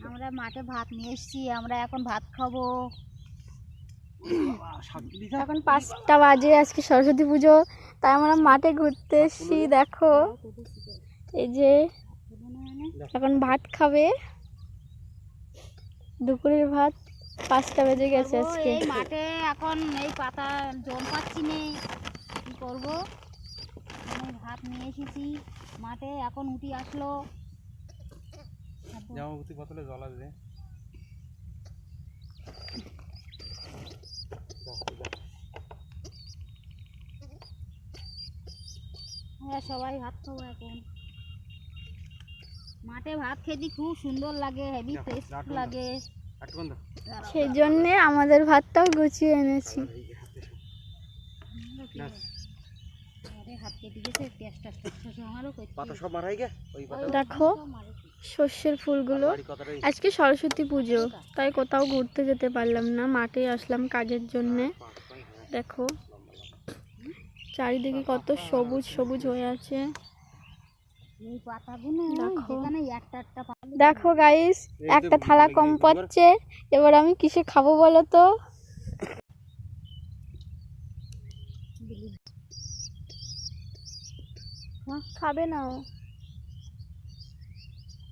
আমরা মাঠে ভাত নিয়ে এসেছি, আমরা এখন ভাত খাবো। এখন 5টা বাজে, আজকে সরস্বতী পুজো, তাই আমরা মাঠে ঘুরতে এসেছি। দেখো এই যে এখন ভাত খাবে, দুপুরের ভাত। 5টা বেজে গেছে আজকে। এই মাঠে এখন এই পাতা জল পাচ্ছি না, কি করবো? ভাত নিয়ে এসেছি মাঠে, এখন উঠি আসলো। বোতলে জল আসবে। আমরা সবাই ভাত খাবো এখন। মাঠে ভাত খেতে খুব সুন্দর লাগে, হেভি টেস্ট লাগে। সেই জন্যে আমাদের ভাতটাও গুছিয়ে এনেছি। দেখো সর্ষের ফুলগুলো। আজকে সরস্বতী পুজো, তাই কোথাও ঘুরতে যেতে পারলাম না, মাঠে আসলাম কাজের জন্যে। দেখো চারিদিকে কত সবুজ সবুজ হয়ে আছে। দেখো গাইস, একটা থালা কম পড়ছে। এবার আমি কিসে খাবো বলো তো? খাবে না?